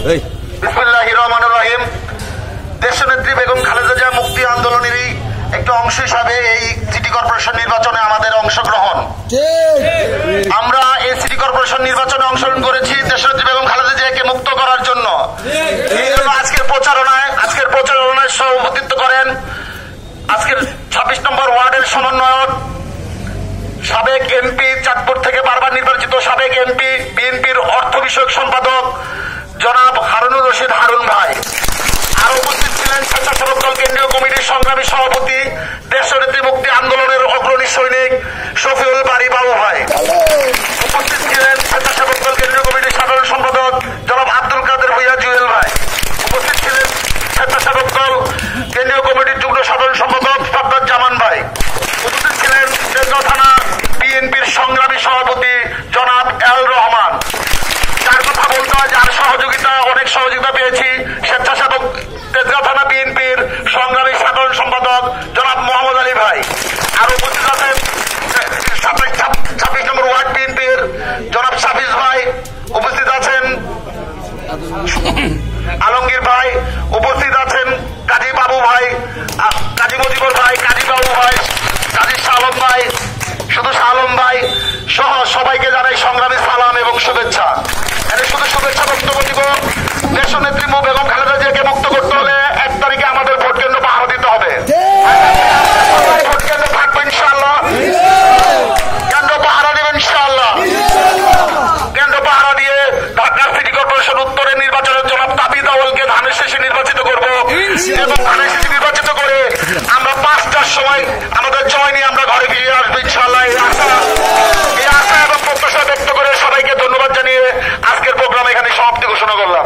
বিসমিল্লাহির রহমানির রহিম। দেশনেত্রী বেগম খালেদা জিয়া মুক্তি আন্দোলনেরই একটা অংশ হিসাবে এই সিটি কর্পোরেশন নির্বাচনে আমাদের অংশগ্রহণ। আমরা এই সিটি কর্পোরেশন নির্বাচনে অংশগ্রহণ করেছি দেশনেত্রী বেগম খালেদা জিয়াকে মুক্ত করার জন্য। আজকের প্রচারণায় সভাপতিত্ব করেন আজকের 26 নম্বর ওয়ার্ডের সমন্বয়ক সাবেক এমপি, চাঁদপুর থেকে বারবার নির্বাচিত সাবেক এমপি, বিএনপির অর্থ বিষয়ক সম্পাদক জনাব হারুনুর রশিদ হারুন ভাই। আরো উপস্থিত ছিলেন স্বেচ্ছাসেবক দল কেন্দ্রীয় কমিটির সংগ্রামী সভাপতি, দেশনেত্রী মুক্তি আন্দোলনের অগ্রণী সৈনিক শফিউল বারী বাবু ভাই। উপস্থিত ছিলেন স্বেচ্ছাসেবক দল কেন্দ্রীয় কমিটির সাধারণ সম্পাদক জনাব আব্দুল কাদের ভূঁইয়া জুয়েল ভাই। উপস্থিত ছিলেন স্বেচ্ছাসেবক দল কেন্দ্রীয় কমিটির যুগ্ম সাধারণ সম্পাদক ফরদাদ জামান ভাই। উপস্থিত ছিলেন তেজগাঁও থানা বিএনপির সংগ্রামী সভাপতি জনাব এল রহমান। যার কথা বলতে হয়, যার অনেক সহযোগিতা পেয়েছি, স্বেচ্ছাসেবক তেজগাঁও থানা বিএনপির সংগ্রামী সাধারণ সম্পাদক জনাব মোহাম্মদ আলী ভাই। আর উপস্থিত আছেন 26 নম্বর ওয়ার্ড বিএনপির জনাব সাফিজ ভাই। উপস্থিত আছেন আলমগীর ভাই। উপস্থিত আছেন কাজী বাবু ভাই, কাজী মজিবুর ভাই, কাজী বাবু ভাই, কাজী শাহ আলম ভাই, শুধু শাহ আলম ভাই সহ সবাইকে জানাই সংগ্রামী সালাম এবং শুভেচ্ছা। শুধু শুভেচ্ছা বক্তব্য দিব। দেশনেত্রী বেগম খালেদা জিয়াকে মুক্ত করতে হলে 1 তারিখে আমাদের ভোট কেন্দ্র পাহারা দিতে হবে। ভোট কেন্দ্র থাকবে ইনশাআল্লাহ, কেন্দ্র পাহারা দেবেন ইনশাআল্লাহ। কেন্দ্র পাহারা দিয়ে ঢাকা সিটি কর্পোরেশন উত্তরের নির্বাচনের জনাব তাবিদ আউয়ালকে ধানের শেষে নির্বাচিত করব এবং ধানের শেষে নির্বাচিত করে আমরা 5টার সময় আমাদের জয় নিয়ে আমরা ঘরে ফিরে আসবো ইনশাআল্লাহ। এই আশা এবং প্রত্যাশা ব্যক্ত করে সবাইকে ধন্যবাদ জানিয়ে আজকের প্রোগ্রাম এখানে সমাপ্তি ঘোষণা করলাম।